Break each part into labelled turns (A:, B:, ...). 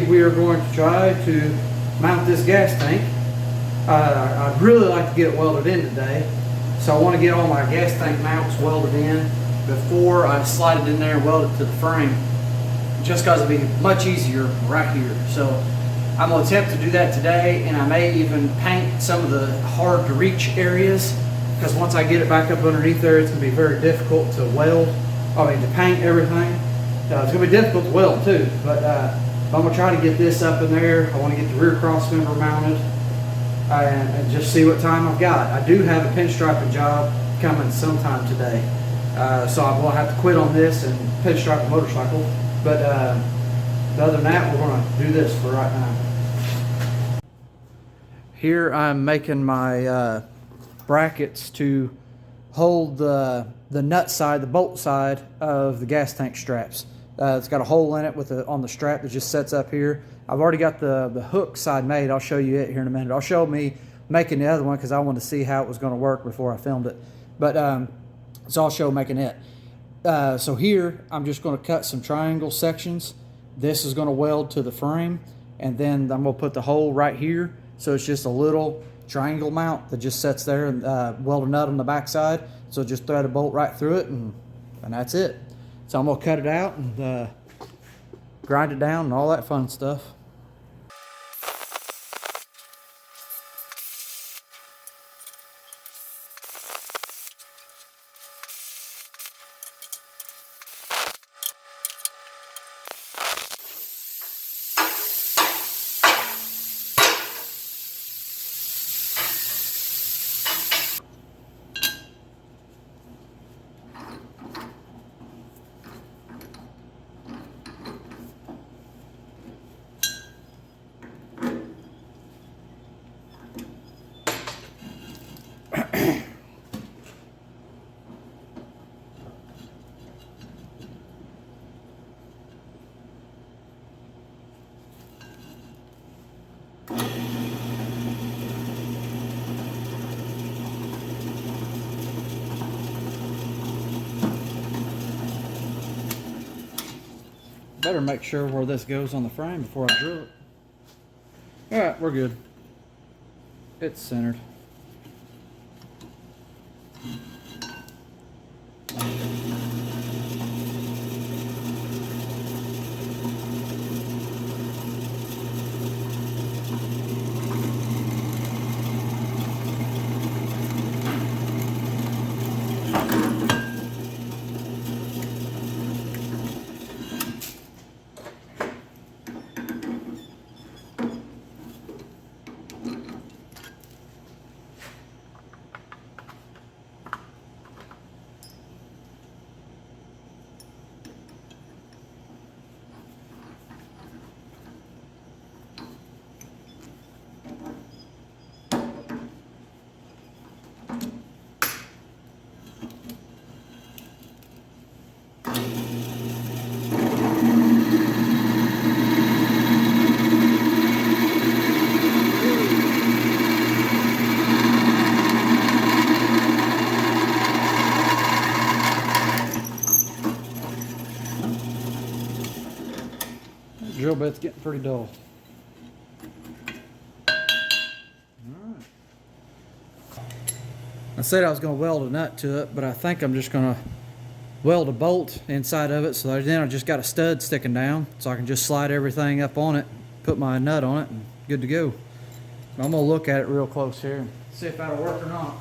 A: today we are going to try to mount this gas tank. I'd really like to get it welded in today, so I want to get all my gas tank mounts welded in before I slide it in there and weld it to the frame, just because it'll be much easier right here. So I'm going to attempt to do that today, and I may even paint some of the hard to reach areas, because once I get it back up underneath there, it's going to be very difficult to weld. To paint everything. It's going to be difficult to weld too, but I'm going to try to get this up in there. I want to get the rear cross member mounted and just see what time I've got. I do have a pinstriping job coming sometime today, so I will have to quit on this and pinstripe a motorcycle, but other than that, we're going to do this for right now. Here I'm making my brackets to hold the nut side, the bolt side of the gas tank straps. It's got a hole in it on the strap that just sets up here. I've already got the hook side made. I'll show you it here in a minute. I'll show me making the other one because I wanted to see how it was going to work before I filmed it. But so I'll show making it. So here I'm just going to cut some triangle sections. This is going to weld to the frame, and then I'm going to put the hole right here. So it's just a little triangle mount that just sits there, and weld a nut on the back side. So just thread a bolt right through it, and that's it. So I'm going to cut it out and grind it down and all that fun stuff. Better make sure where this goes on the frame before I drill it. Alright, we're good. It's centered. Drill bit's getting pretty dull. Alright. I said I was going to weld a nut to it, but I think I'm just going to weld a bolt inside of it, so then I just got a stud sticking down, so I can just slide everything up on it, put my nut on it, and good to go. I'm going to look at it real close here and see if that'll work or not.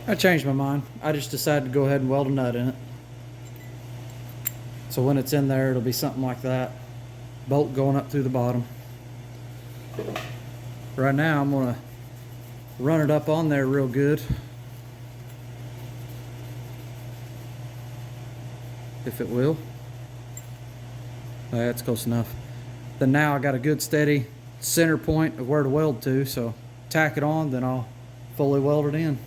A: I changed my mind. I just decided to go ahead and weld a nut in it. So when it's in there, it'll be something like that. Bolt going up through the bottom. Right now, I'm gonna run it up on there real good. If it will. That's close enough. Then now I got a good steady center point of where to weld to, so tack it on, then I'll fully weld it in.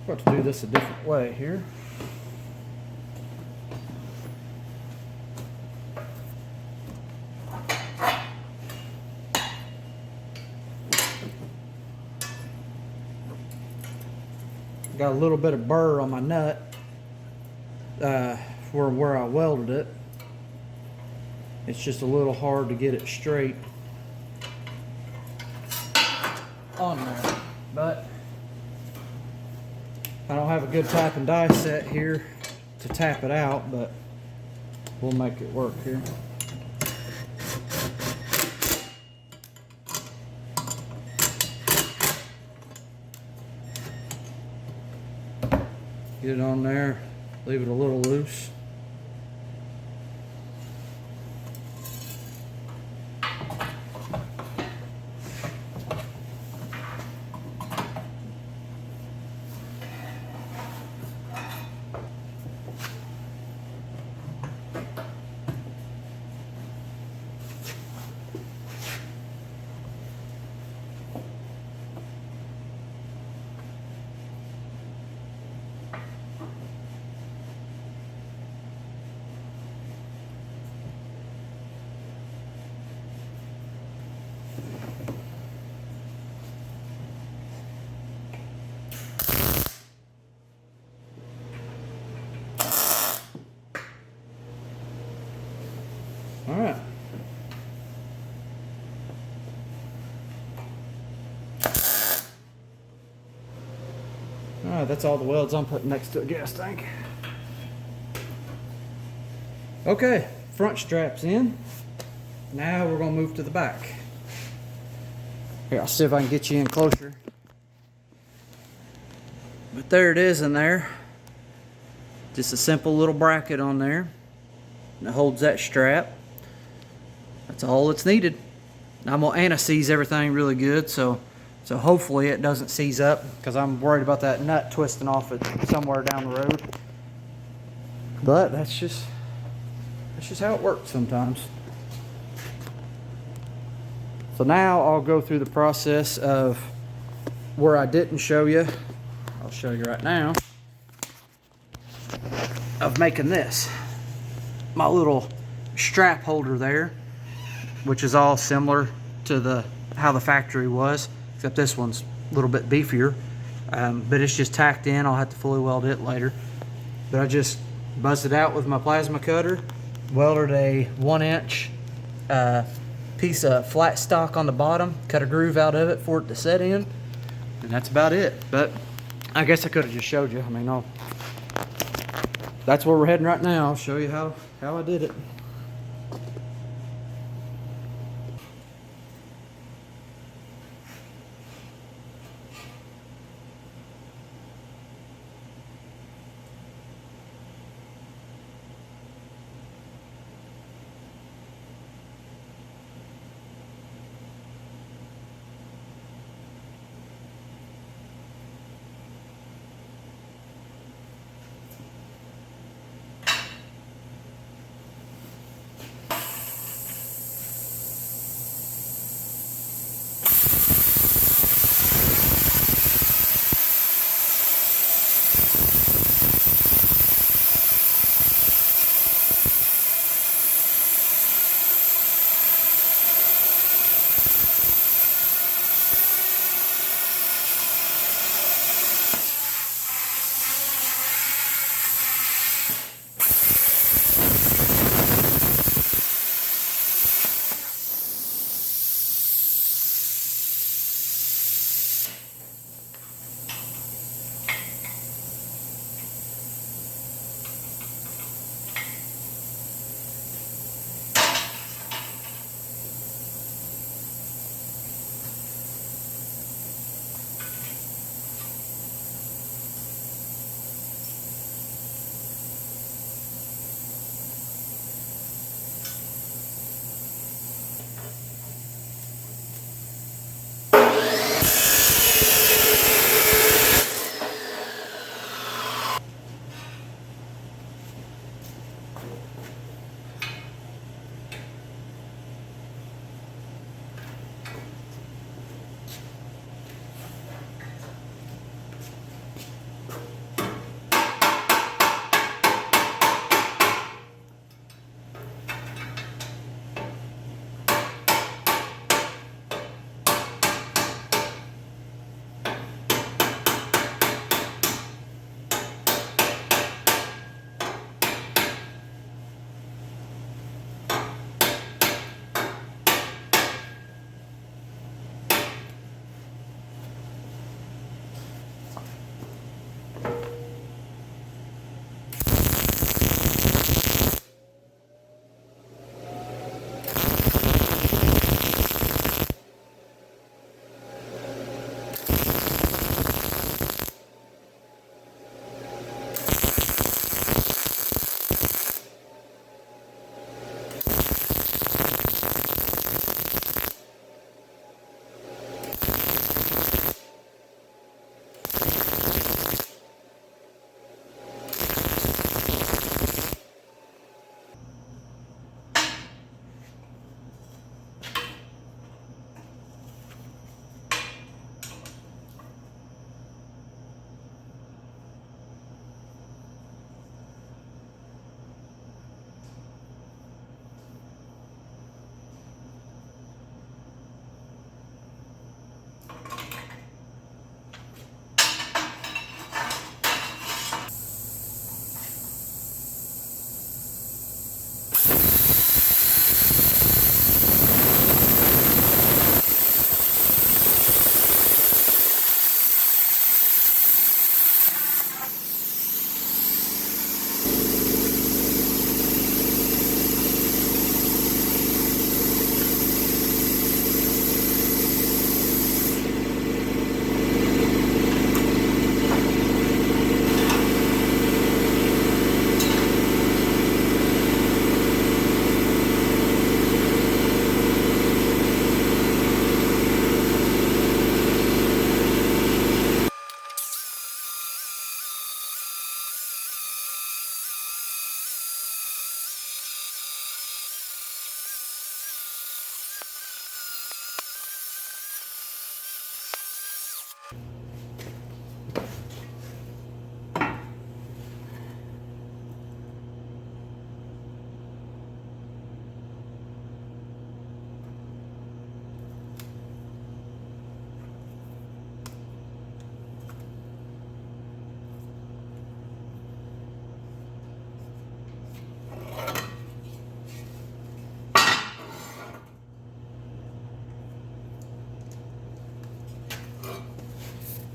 A: Got to do this a different way here. Got a little bit of burr on my nut for where I welded it. It's just a little hard to get it straight on there, but I don't have a good tap and die set here to tap it out, but we'll make it work here. Get it on there, leave it a little loose. All right. All right, that's all the welds I'm putting next to a gas tank. Okay, front strap's in. Now we're gonna move to the back. Here, I'll see if I can get you in closer. But there it is in there. Just a simple little bracket on there that holds that strap. That's all it's needed. Now I'm gonna anti-seize everything really good, so hopefully it doesn't seize up, because I'm worried about that nut twisting off it somewhere down the road. But that's just how it works sometimes. So now I'll go through the process of where I didn't show you. I'll show you right now. Of making this. My little strap holder there, which is all similar to how the factory was, except this one's a little bit beefier. But it's just tacked in. I'll have to fully weld it later. But I just buzzed it out with my plasma cutter, welded a 1-inch piece of flat stock on the bottom, cut a groove out of it for it to set in, and that's about it. But I guess I could have just showed you. I mean, that's where we're heading right now. I'll show you how I did it.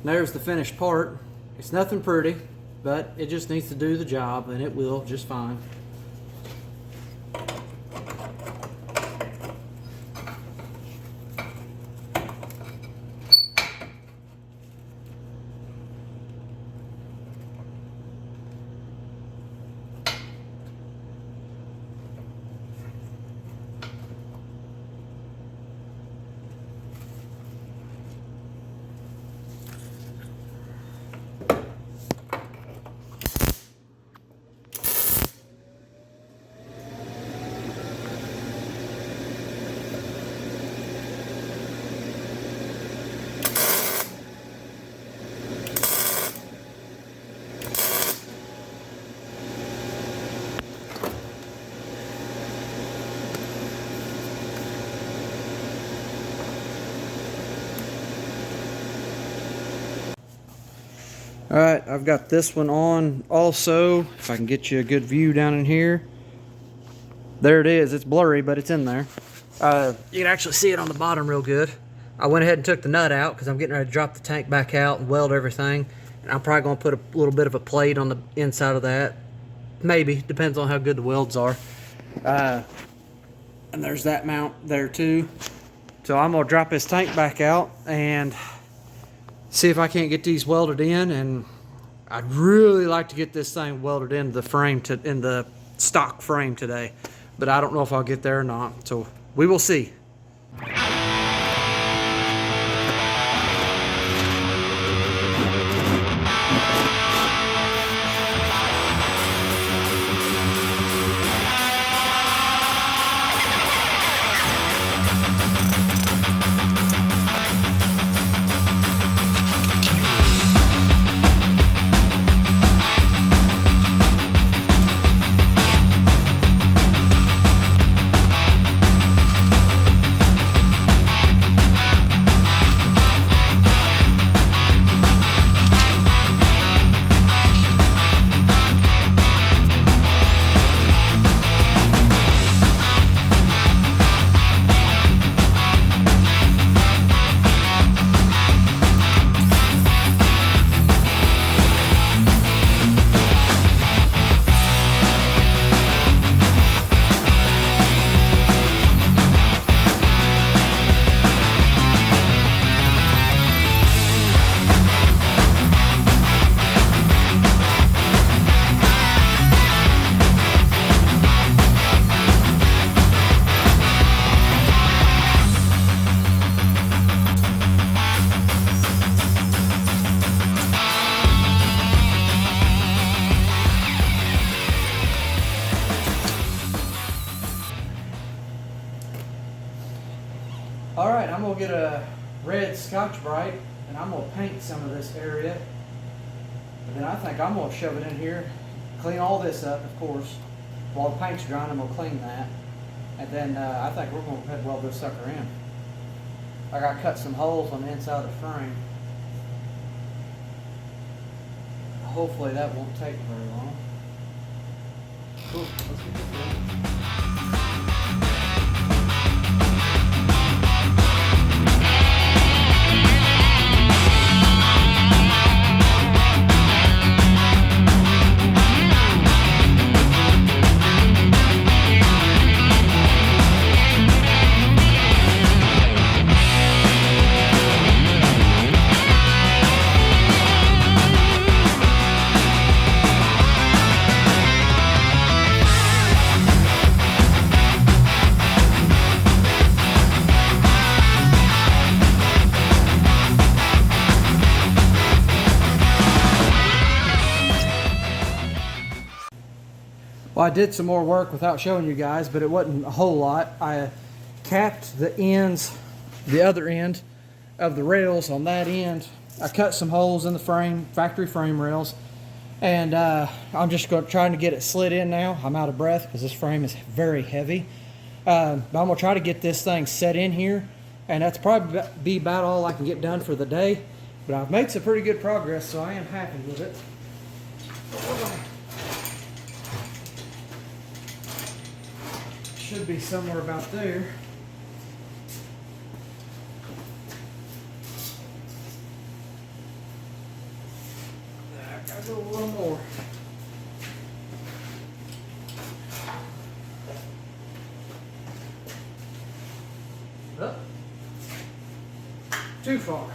A: There's the finished part. It's nothing pretty, but it just needs to do the job, and it will just fine. All right, I've got this one on also. If I can get you a good view down in here. There it is. It's blurry, but it's in there. You can actually see it on the bottom real good. I went ahead and took the nut out because I'm getting ready to drop the tank back out and weld everything. And I'm probably going to put a little bit of a plate on the inside of that. Maybe. Depends on how good the welds are. And there's that mount there too. So I'm going to drop this tank back out and see if I can't get these welded in, and I'd really like to get this thing welded into the frame in the stock frame today, but I don't know if I'll get there or not, so we will see. Alright, I'm going to get a red Scotch-Brite and I'm going to paint some of this area. And then I think I'm going to shove it in here, clean all this up, of course. While the paint's drying, I'm going to clean that. And then I think we're going to go ahead and weld this sucker in. I got to cut some holes on the inside of the frame. Hopefully that won't take very long. Cool, let's get this going. Well, I did some more work without showing you guys, but it wasn't a whole lot. I capped the ends, the other end of the rails on that end. I cut some holes in the frame, factory frame rails, and I'm just trying to get it slid in now. I'm out of breath because this frame is very heavy. But I'm going to try to get this thing set in here, and that's probably be about all I can get done for the day. But I've made some pretty good progress, so I am happy with it. Should be somewhere about there. Gotta go a little more. Up. Too far.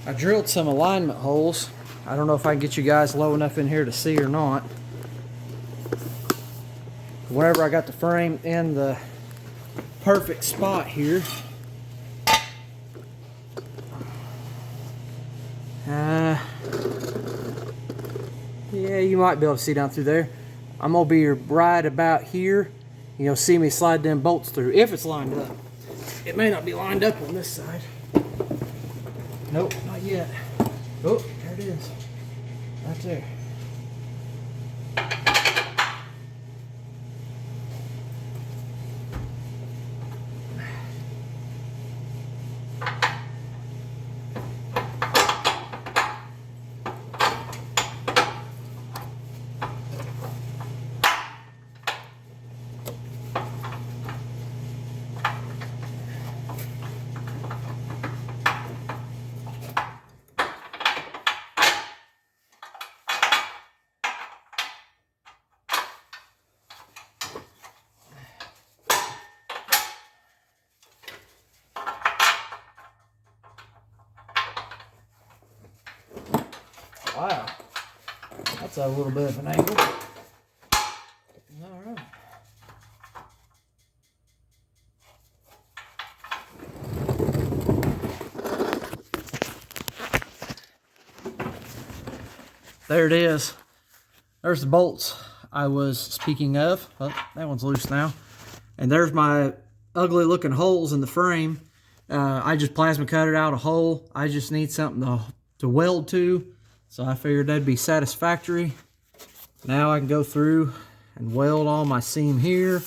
A: I drilled some alignment holes. I don't know if I can get you guys low enough in here to see or not. Whenever I got the frame in the perfect spot here, yeah, you might be able to see down through there. I'm gonna be right about here. You'll see me slide them bolts through if it's lined up. It may not be lined up on this side. Nope, not yet. Oh, there it is. Right there. Wow, that's a little bit of an angle. All right. There it is. There's the bolts I was speaking of. Oh, that one's loose now. And there's my ugly looking holes in the frame. I just plasma cut it out a hole. I just need something to weld to. So I figured that'd be satisfactory. Now I can go through and weld all my seam here,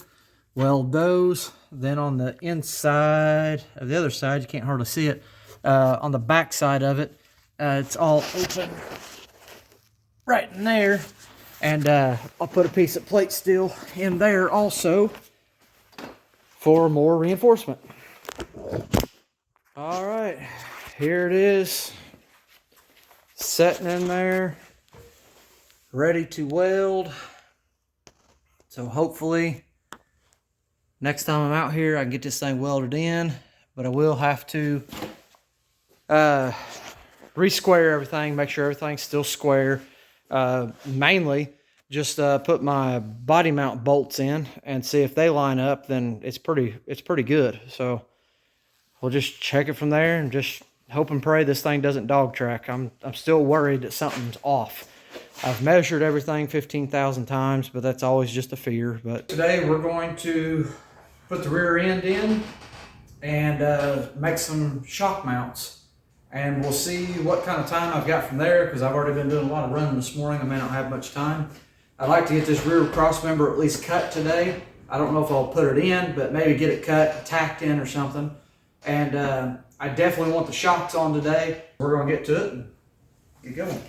A: weld those. Then on the inside of the other side, you can't hardly see it, on the back side of it, it's all open right in there. And I'll put a piece of plate steel in there also for more reinforcement. All right, here it is. Setting in there, ready to weld. So hopefully next time I'm out here I can get this thing welded in, but I will have to re-square everything, make sure everything's still square. Mainly just put my body mount bolts in and see if they line up, then it's pretty good. So we'll just check it from there and just hope and pray this thing doesn't dog track. I'm still worried that something's off. I've measured everything 15,000 times, but that's always just a fear. But today we're going to put the rear end in and make some shock mounts. And we'll see what kind of time I've got from there, because I've already been doing a lot of running this morning. I may not have much time. I'd like to get this rear cross member at least cut today. I don't know if I'll put it in, but maybe get it cut, tacked in or something. And I definitely want the shocks on today. We're gonna get to it and get going.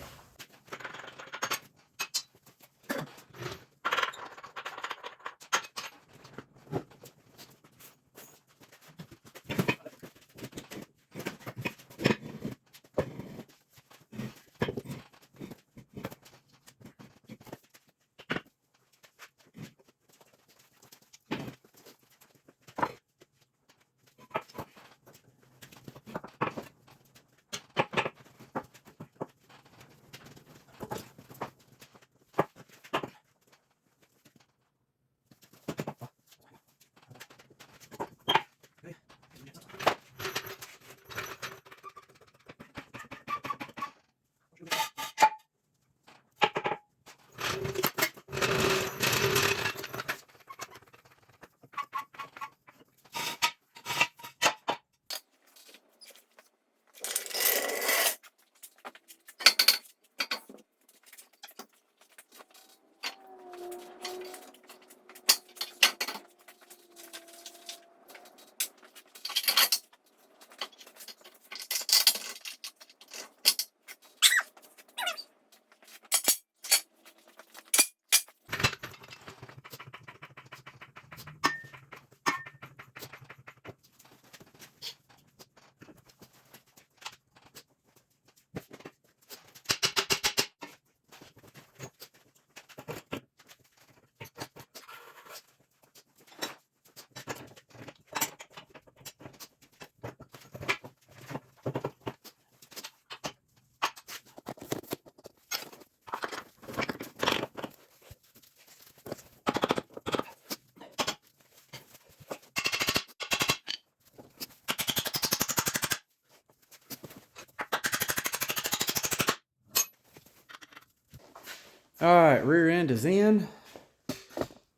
A: All right, rear end is in.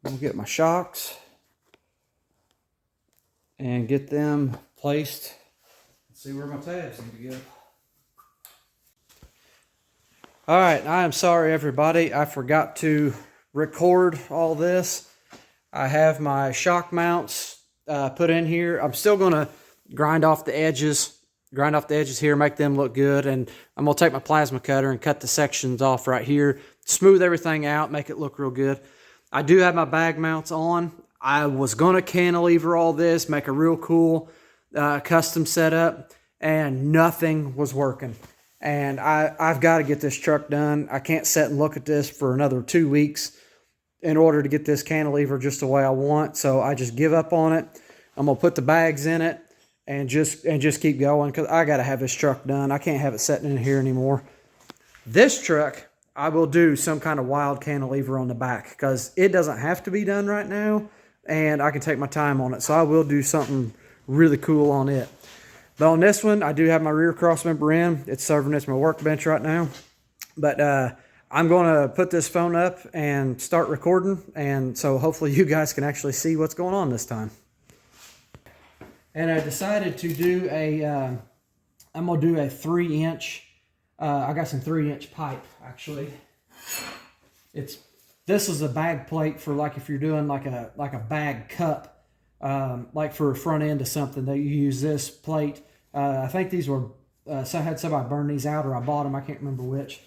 A: I'll get my shocks and get them placed. Let's see where my tabs need to go. All right, I am sorry everybody. I forgot to record all this. I have my shock mounts put in here. I'm still gonna grind off the edges here, make them look good. And I'm gonna take my plasma cutter and cut the sections off right here, smooth everything out, make it look real good. I do have my bag mounts on. I was gonna cantilever all this, make a real cool custom setup, and nothing was working. And I've got to get this truck done. I can't sit and look at this for another 2 weeks in order to get this cantilever just the way I want. So I just give up on it. I'm gonna put the bags in it and just keep going, because I got to have this truck done. I can't have it sitting in here anymore. This truck, I will do some kind of wild cantilever on the back, because it doesn't have to be done right now, and I can take my time on it. So I will do something really cool on it. But on this one, I do have my rear cross member in. It's serving as my workbench right now. But I'm going to put this phone up and start recording. And so hopefully you guys can actually see what's going on this time. And I decided to do I'm going to do a 3-inch, I got some 3-inch pipe actually. This is a bag plate for, like, if you're doing like a bag cup, like for a front end of something, that you use this plate. I think these were, so I had somebody burn these out, or I bought them, I can't remember which.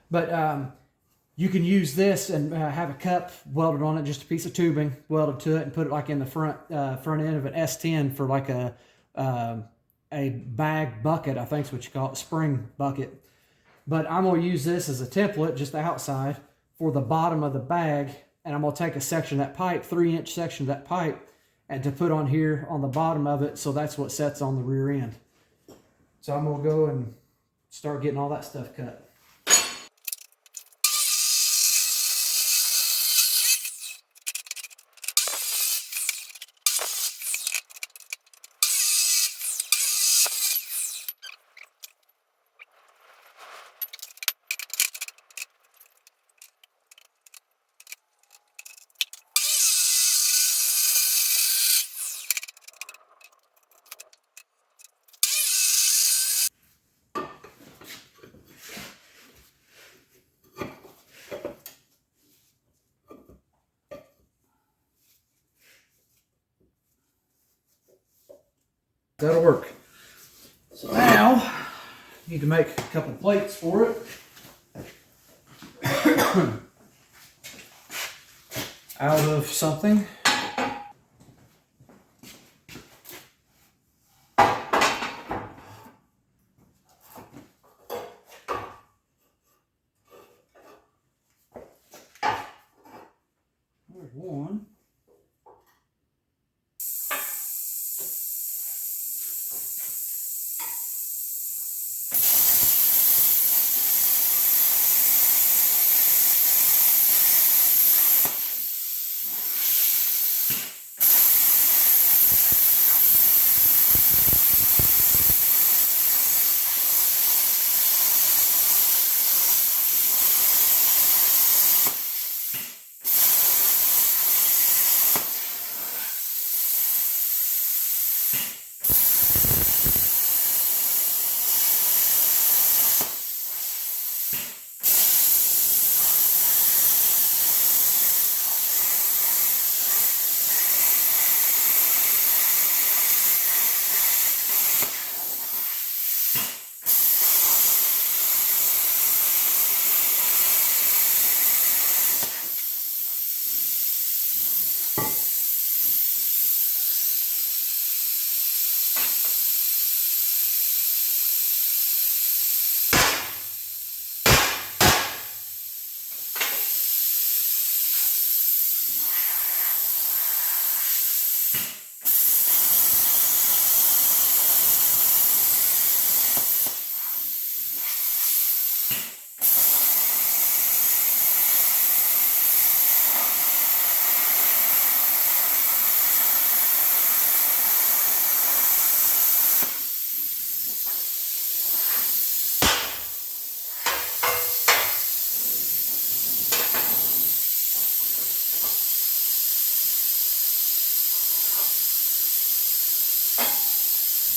A: But you can use this and have a cup welded on it, just a piece of tubing welded to it, and put it like in the front end of an S10 for like a bag bucket, I think is what you call it, spring bucket. But I'm going to use this as a template, just the outside, for the bottom of the bag. And I'm going to take a section of that pipe, 3-inch section of that pipe, and to put on here on the bottom of it, so that's what sets on the rear end. So I'm going to go and start getting all that stuff cut. That'll work. So now, need to make a couple plates for it. Out of something. There's one.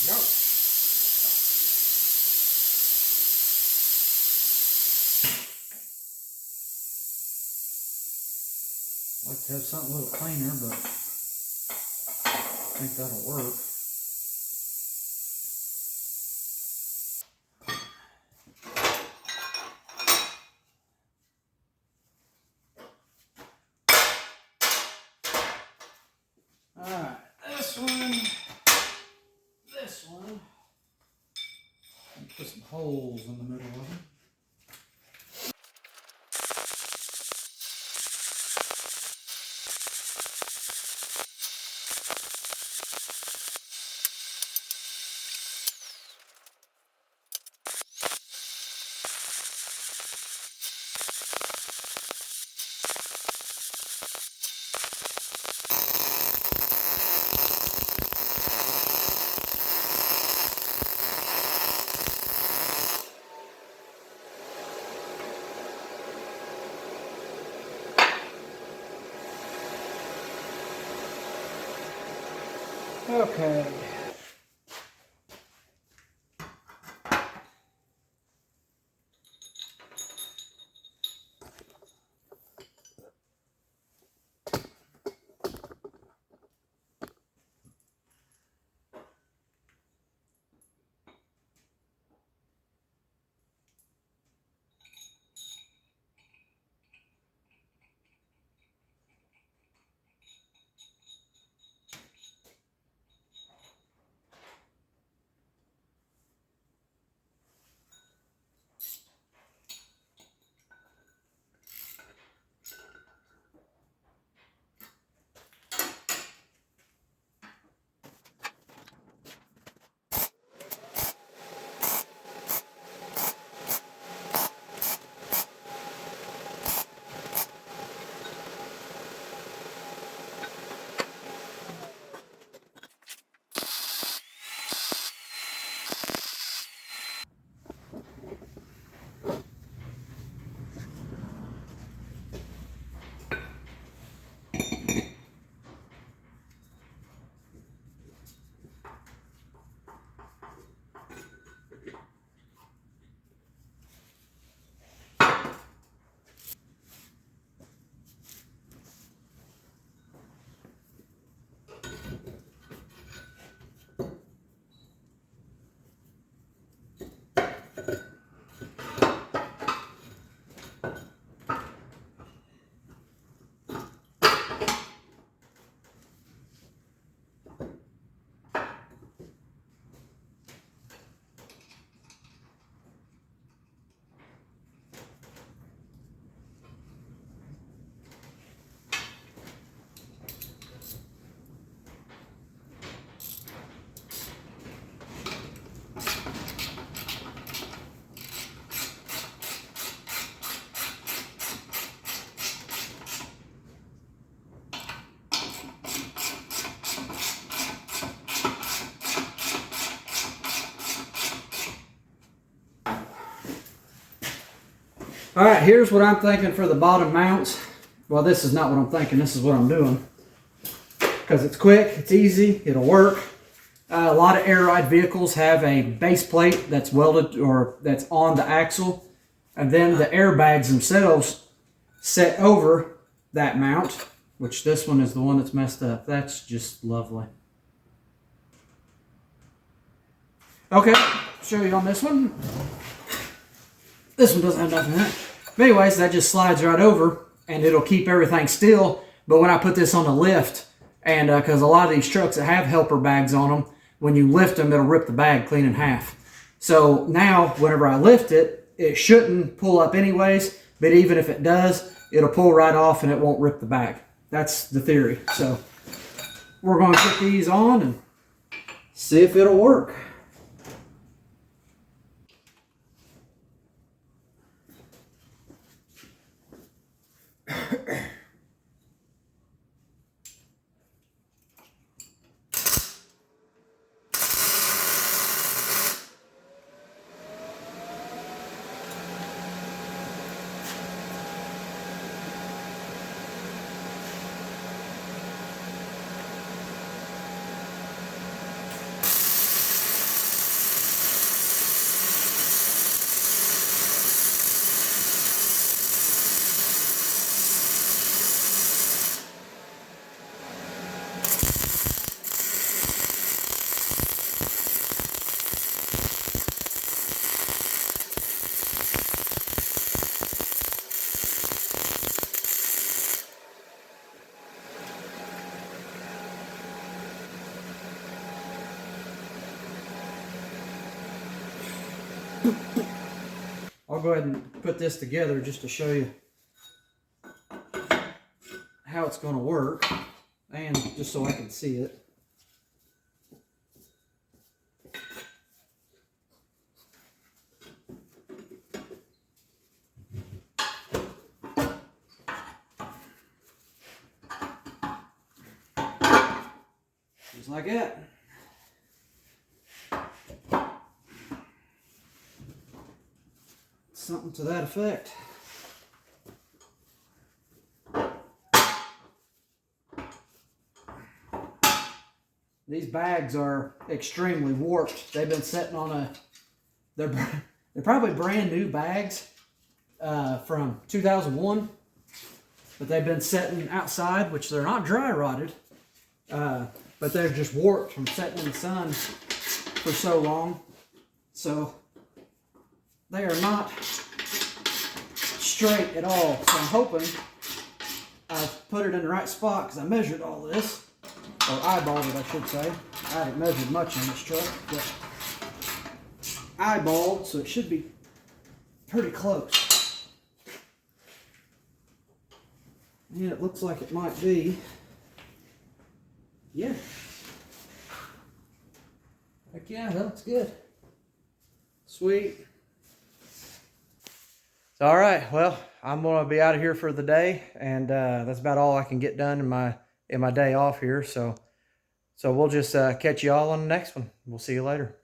A: Go. I'd like to have something a little cleaner, but I think that'll work. Alright, this one. Put some holes in the middle of them. Okay. All right, here's what I'm thinking for the bottom mounts. Well, this is not what I'm thinking. This is what I'm doing. Because it's quick, it's easy, it'll work. A lot of air ride vehicles have a base plate that's welded or that's on the axle. And then the airbags themselves set over that mount, which this one is the one that's messed up. That's just lovely. Okay, show you on this one. This one doesn't have nothing in it. But anyways, that just slides right over and it'll keep everything still. But when I put this on the lift, and because a lot of these trucks that have helper bags on them, when you lift them, it'll rip the bag clean in half. So now, whenever I lift it, it shouldn't pull up anyways. But even if it does, it'll pull right off and it won't rip the bag. That's the theory. So we're going to put these on and see if it'll work. I'll go ahead and put this together just to show you how it's going to work, and just so I can see it. Just like that. Something to that effect. These bags are extremely warped. They've been sitting on a, they're probably brand new bags from 2001, but they've been sitting outside, which they're not dry rotted, but they're just warped from sitting in the sun for so long. So they are not straight at all. So I'm hoping I've put it in the right spot, because I measured all this. Or eyeballed it, I should say. I haven't measured much on this truck, but eyeballed, so it should be pretty close. And it looks like it might be. Yeah. Heck yeah, that looks good. Sweet. So, all right, well, I'm going to be out of here for the day, and that's about all I can get done in my day off here. So we'll just catch you all on the next one. We'll see you later.